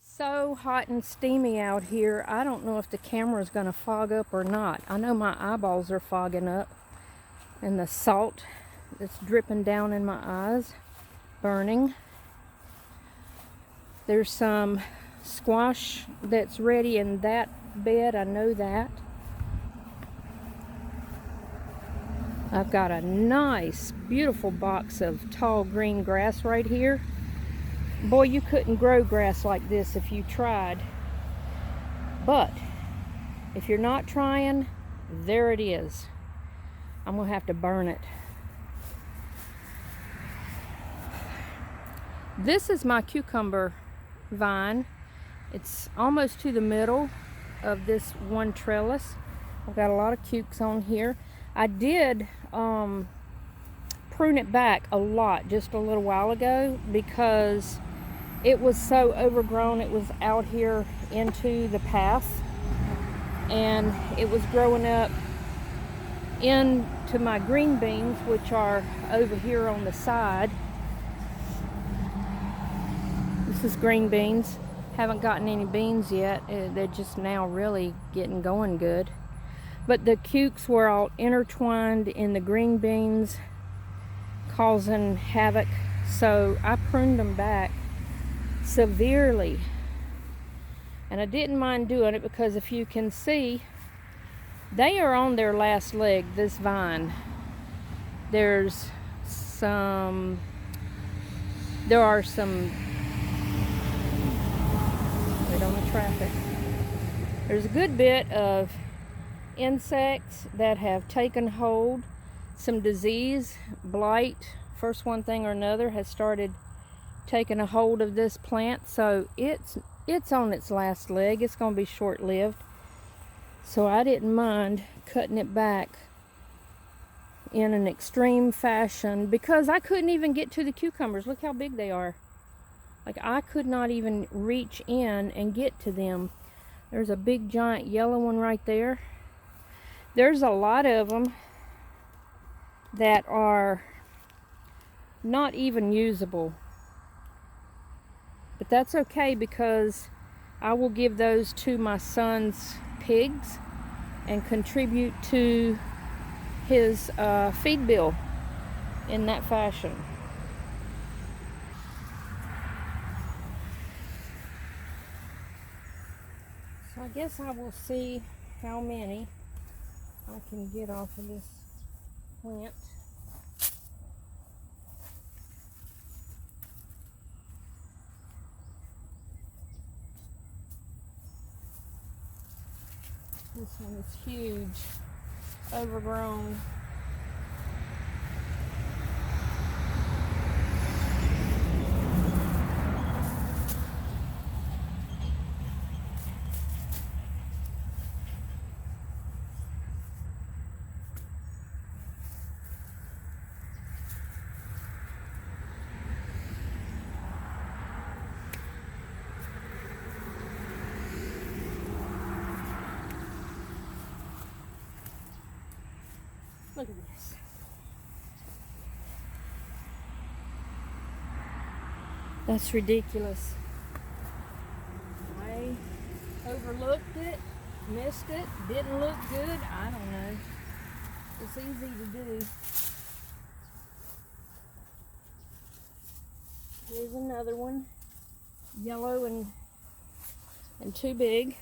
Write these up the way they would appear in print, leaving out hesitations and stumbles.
So hot and steamy out here. I don't know if the camera's going to fog up or not. I know my eyeballs are fogging up and the salt that's dripping down in my eyes, burning. There's some squash that's ready in that bed. I know that. I've got a nice, beautiful box of tall green grass right here. Boy, you couldn't grow grass like this if you tried. But if you're not trying, there it is. I'm gonna have to burn it. This is my cucumber vine. It's almost to the middle of this one trellis. I've got a lot of cukes on here. I did prune it back a lot just a little while ago because it was so overgrown. It was out here into the path and it was growing up into my green beans, which are over here on the side. This is green beans. Haven't gotten any beans yet. They're just now really getting going good. But the cukes were all intertwined in the green beans, causing havoc. So I pruned them back severely. And I didn't mind doing it because if you can see, they are on their last leg, this vine. There are some wait on the traffic. There's a good bit of insects that have taken hold. Some disease, blight, first one thing or another has started taking a hold of this plant. So it's on its last leg. It's going to be short-lived. So I didn't mind cutting it back in an extreme fashion because I couldn't even get to the cucumbers. Look how big they are. Like, I could not even reach in and get to them. There's a big giant yellow one right there. There's a lot of them that are not even usable. But that's okay because I will give those to my son's pigs and contribute to his feed bill in that fashion. So I guess I will see how many I can get off of this plant. This one is huge, overgrown. Look at this. That's ridiculous. I overlooked it, missed it, didn't look good. I don't know. It's easy to do. Here's another one. Yellow and too big.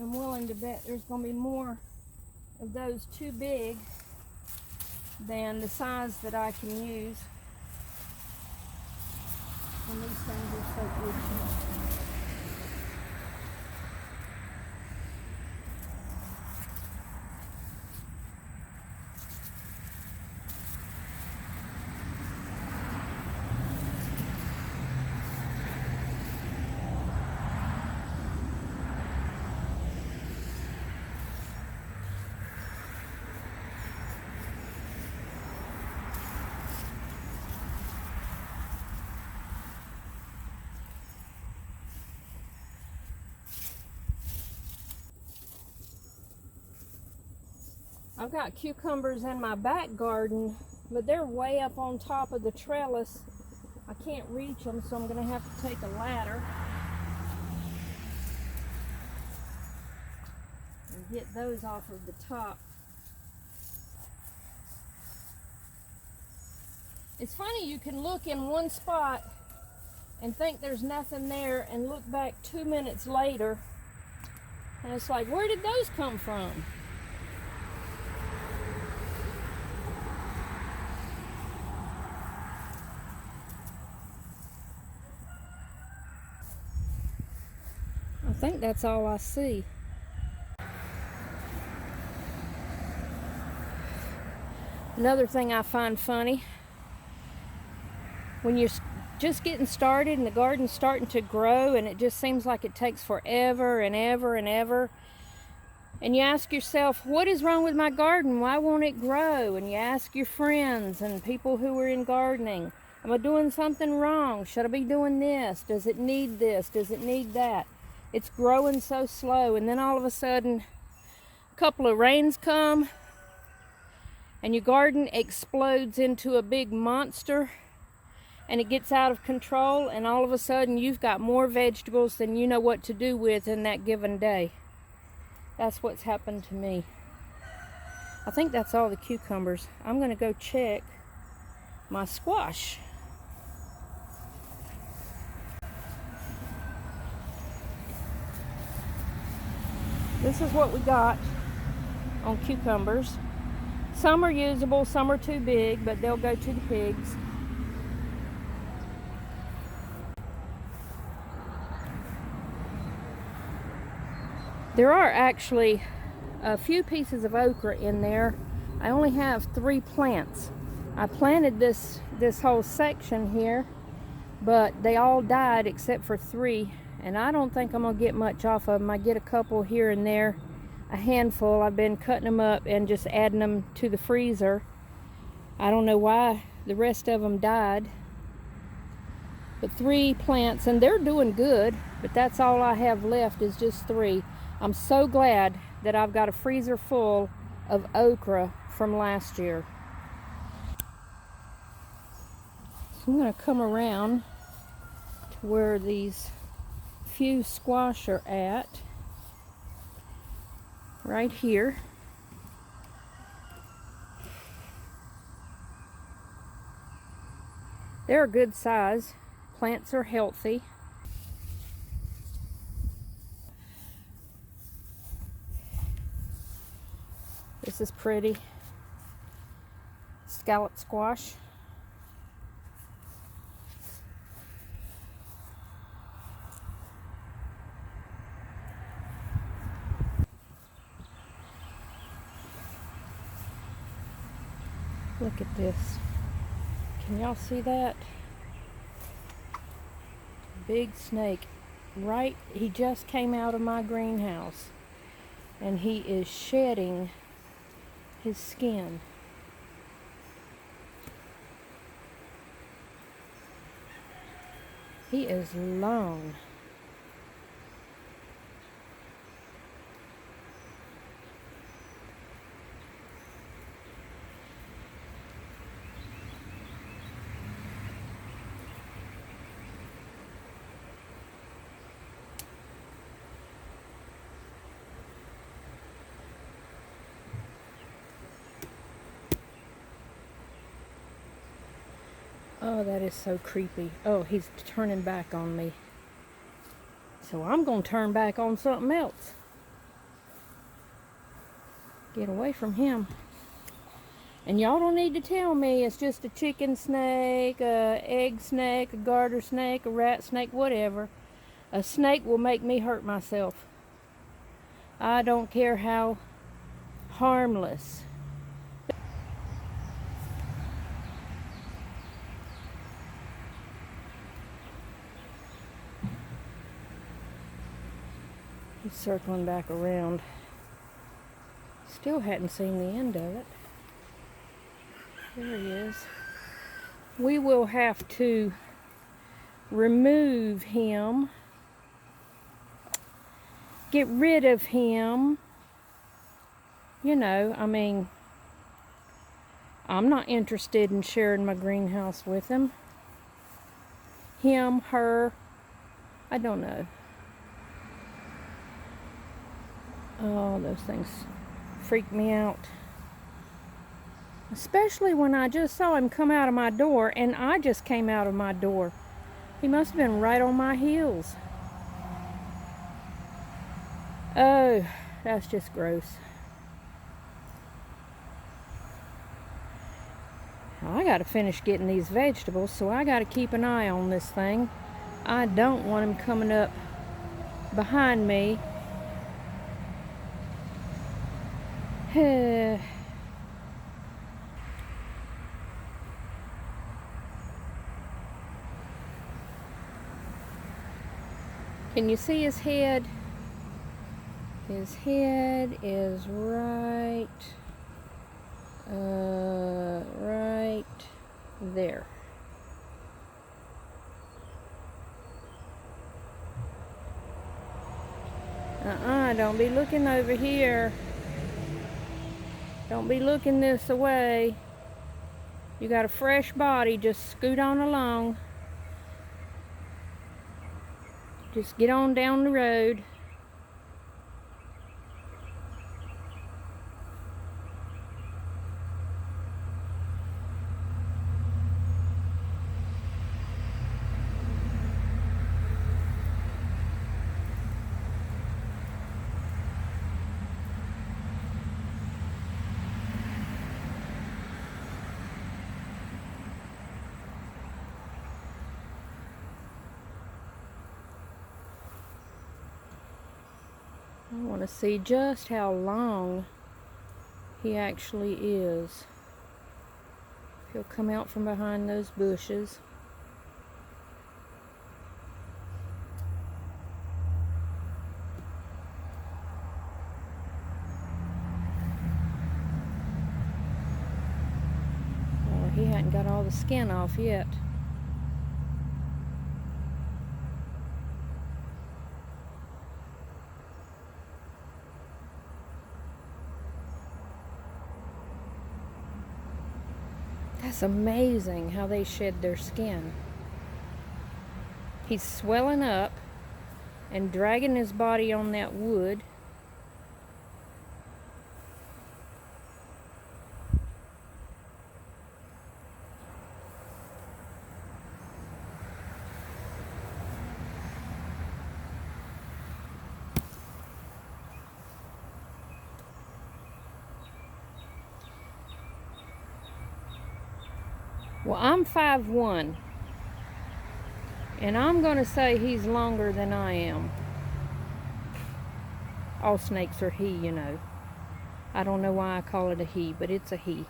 I'm willing to bet there's going to be more of those too big than the size that I can use. And these things are so itchy. I've got cucumbers in my back garden, but they're way up on top of the trellis. I can't reach them, so I'm going to have to take a ladder and get those off of the top. It's funny, you can look in one spot and think there's nothing there and look back 2 minutes later and it's like, where did those come from? I think that's all I see. Another thing I find funny, when you're just getting started and the garden's starting to grow and it just seems like it takes forever and ever and ever, and you ask yourself, what is wrong with my garden? Why won't it grow? And you ask your friends and people who are in gardening, am I doing something wrong? Should I be doing this? Does it need this? Does it need that? It's growing so slow, and then all of a sudden a couple of rains come and your garden explodes into a big monster and it gets out of control, and all of a sudden you've got more vegetables than you know what to do with in that given day. That's what's happened to me. I think that's all the cucumbers. I'm going to go check my squash. This is what we got on cucumbers. Some are usable, some are too big, but they'll go to the pigs. There are actually a few pieces of okra in there. I only have 3 plants. I planted this whole section here, but they all died except for 3, and I don't think I'm gonna get much off of them. I get a couple here and there, a handful. I've been cutting them up and just adding them to the freezer. I don't know why the rest of them died, but 3 plants, and they're doing good, but that's all I have left is just 3. I'm so glad that I've got a freezer full of okra from last year. So I'm going to come around to where these few squash are at, right here. They're a good size. Plants are healthy. This is pretty. Scallop squash. Look at this. Can y'all see that? Big snake. Right, he just came out of my greenhouse and he is shedding his skin. He is long. Oh, that is so creepy. Oh, he's turning back on me. So I'm going to turn back on something else. Get away from him. And y'all don't need to tell me it's just a chicken snake, a egg snake, a garter snake, a rat snake, whatever. A snake will make me hurt myself. I don't care how harmless. He's circling back around. Still hadn't seen the end of it. There he is. We will have to remove him, get rid of him. You know, I mean, I'm not interested in sharing my greenhouse with him. Him, her, I don't know. Oh, those things freak me out. Especially when I just saw him come out of my door, and I just came out of my door. He must have been right on my heels. Oh, that's just gross. I gotta finish getting these vegetables, so I gotta keep an eye on this thing. I don't want him coming up behind me. Can you see his head? His head is right there. Don't be looking over here. Don't be looking this way. You got a fresh body, just scoot on along. Just get on down the road. I want to see just how long he actually is. He'll come out from behind those bushes. Oh, he hadn't got all the skin off yet. That's amazing how they shed their skin. He's swelling up and dragging his body on that wood. Well, I'm 5'1", and I'm going to say he's longer than I am. All snakes are he, you know. I don't know why I call it a he, but it's a he.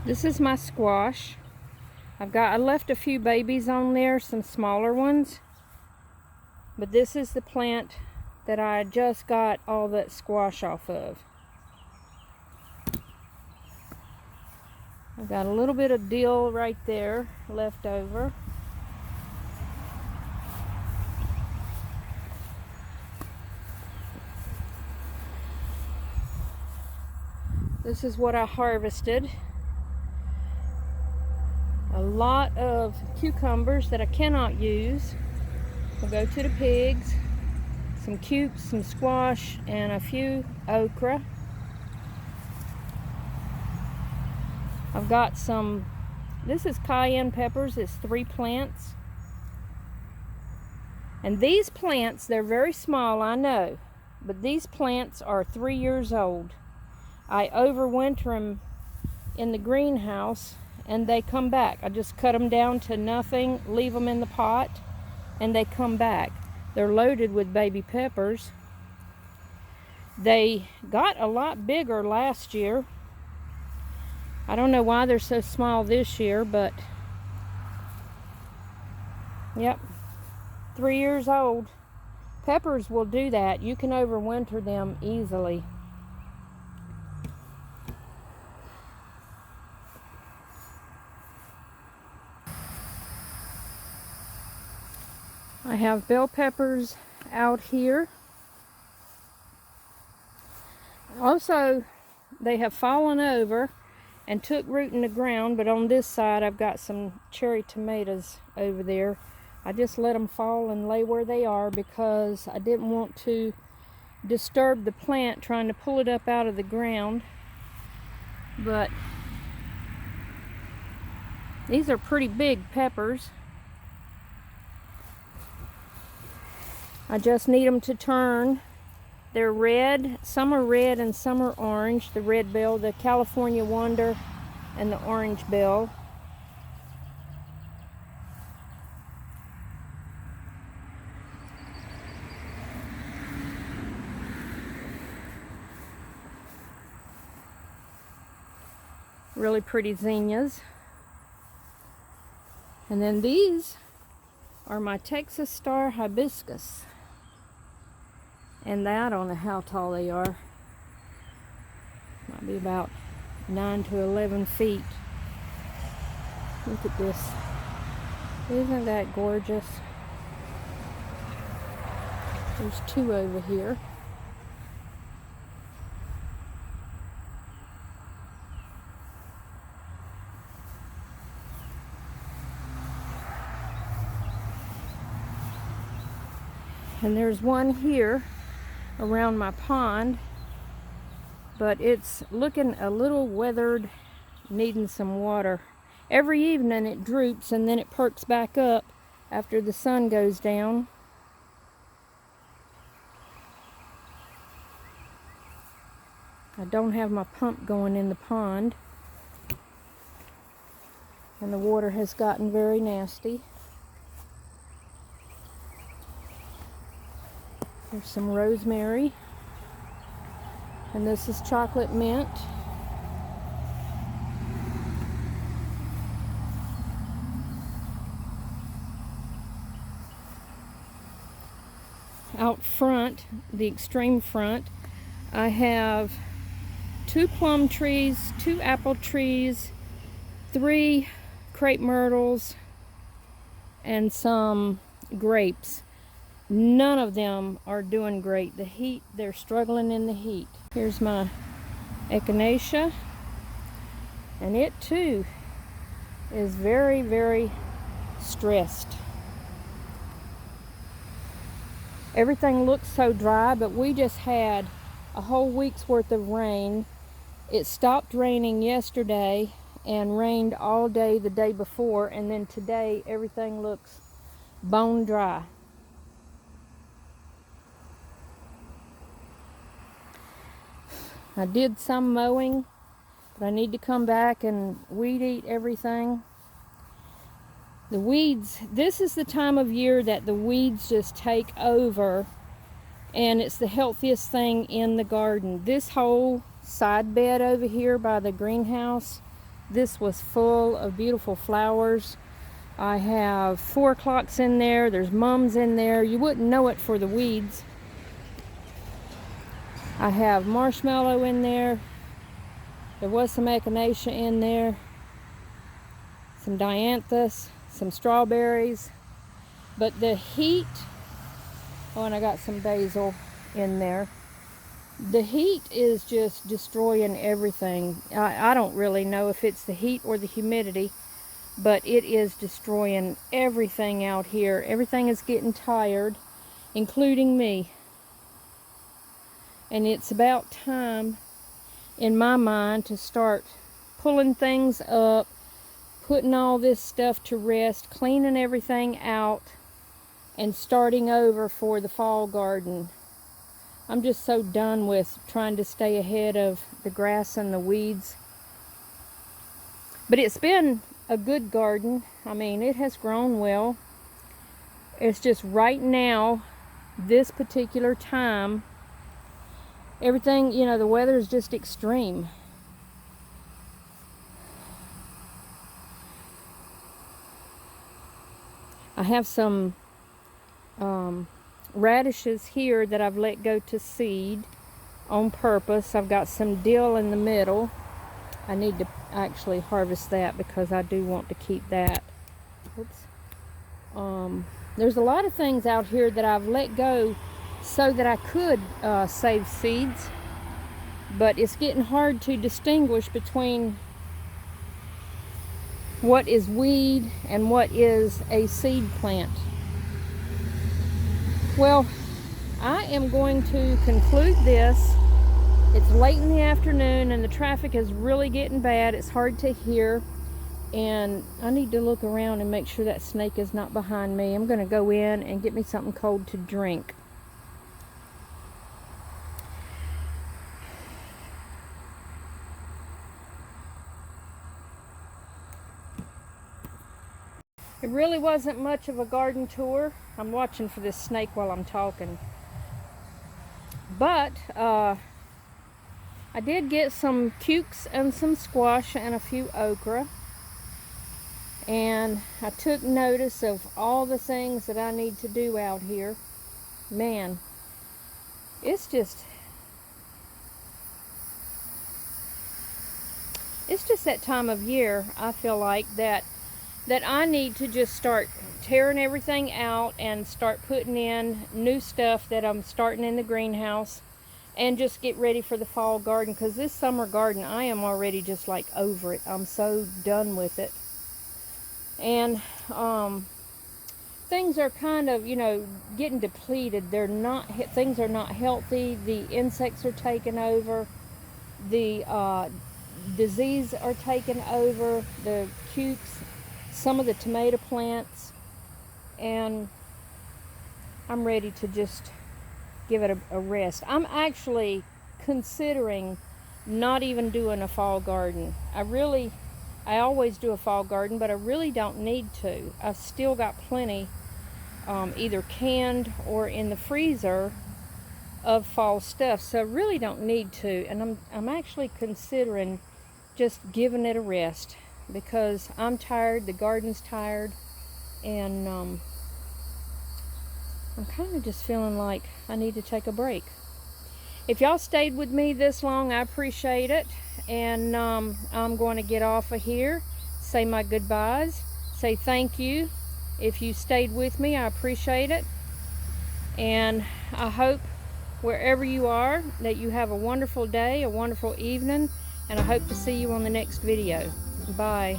This is my squash. I left a few babies on there, some smaller ones. But this is the plant that I just got all that squash off of. I've got a little bit of dill right there left over. This is what I harvested. A lot of cucumbers that I cannot use will go to the pigs. Some cukes, some squash, and a few okra. I've got some, this is cayenne peppers. It's 3 plants. And these plants, they're very small, I know, but these plants are 3 years old. I overwinter them in the greenhouse and they come back. I just cut them down to nothing, leave them in the pot, and they come back. They're loaded with baby peppers. They got a lot bigger last year. I don't know why they're so small this year, but yep. 3 years old. Peppers will do that. You can overwinter them easily. I have bell peppers out here. Also, they have fallen over and took root in the ground, but on this side I've got some cherry tomatoes over there. I just let them fall and lay where they are because I didn't want to disturb the plant trying to pull it up out of the ground. But these are pretty big peppers. I just need them to turn. They're red. Some are red and some are orange. The red bell, the California Wonder, and the orange bell. Really pretty zinnias. And then these are my Texas Star Hibiscus. And I don't know how tall they are. Might be about 9 to 11 feet. Look at this. Isn't that gorgeous? There's 2 over here. And there's one here around my pond, but it's looking a little weathered, needing some water. Every evening it droops and then it perks back up after the sun goes down. I don't have my pump going in the pond, and the water has gotten very nasty. There's some rosemary, and this is chocolate mint. Out front, the extreme front, I have 2 plum trees, 2 apple trees, 3 crepe myrtles, and some grapes. None of them are doing great. The heat, they're struggling in the heat. Here's my echinacea, and it too is very, very stressed. Everything looks so dry, but we just had a whole week's worth of rain. It stopped raining yesterday and rained all day the day before, and then today everything looks bone dry. I did some mowing, but I need to come back and weed eat everything. The weeds, this is the time of year that the weeds just take over, and it's the healthiest thing in the garden. This whole side bed over here by the greenhouse, this was full of beautiful flowers. I have 4 o'clocks in there, there's mums in there. You wouldn't know it for the weeds. I have marshmallow in there. There was some echinacea in there, some dianthus, some strawberries. But the heat, oh, and I got some basil in there. The heat is just destroying everything. I don't really know if it's the heat or the humidity, but it is destroying everything out here. Everything is getting tired, including me. And it's about time, in my mind, to start pulling things up, putting all this stuff to rest, cleaning everything out, and starting over for the fall garden. I'm just so done with trying to stay ahead of the grass and the weeds. But it's been a good garden. I mean, it has grown well. It's just right now, this particular time, everything, you know, the weather is just extreme. I have some radishes here that I've let go to seed on purpose. I've got some dill in the middle. I need to actually harvest that because I do want to keep that. Oops. There's a lot of things out here that I've let go so that I could save seeds, but it's getting hard to distinguish between what is weed and what is a seed plant. Well, I am going to conclude this. It's late in the afternoon and the traffic is really getting bad. It's hard to hear, and I need to look around and make sure that snake is not behind me. I'm going to go in and get me something cold to drink. It really wasn't much of a garden tour. I'm watching for this snake while I'm talking. But I did get some cukes and some squash and a few okra. And I took notice of all the things that I need to do out here. Man, it's just that time of year, I feel like, that I need to just start tearing everything out and start putting in new stuff that I'm starting in the greenhouse, and just get ready for the fall garden, because this summer garden, I am already just like over it. I'm so done with it. And things are kind of, you know, getting depleted. Things are not healthy. The insects are taking over. The disease are taking over. The cukes, some of the tomato plants, and I'm ready to just give it a rest. I'm actually considering not even doing a fall garden. I always do a fall garden, but I really don't need to. I've still got plenty, either canned or in the freezer, of fall stuff, so I really don't need to. And I'm actually considering just giving it a rest, because I'm tired, the garden's tired, and I'm kind of just feeling like I need to take a break. If y'all stayed with me this long, I appreciate it. And I'm going to get off of here, say my goodbyes, say thank you. If you stayed with me, I appreciate it. And I hope wherever you are that you have a wonderful day, a wonderful evening, and I hope to see you on the next video. Bye.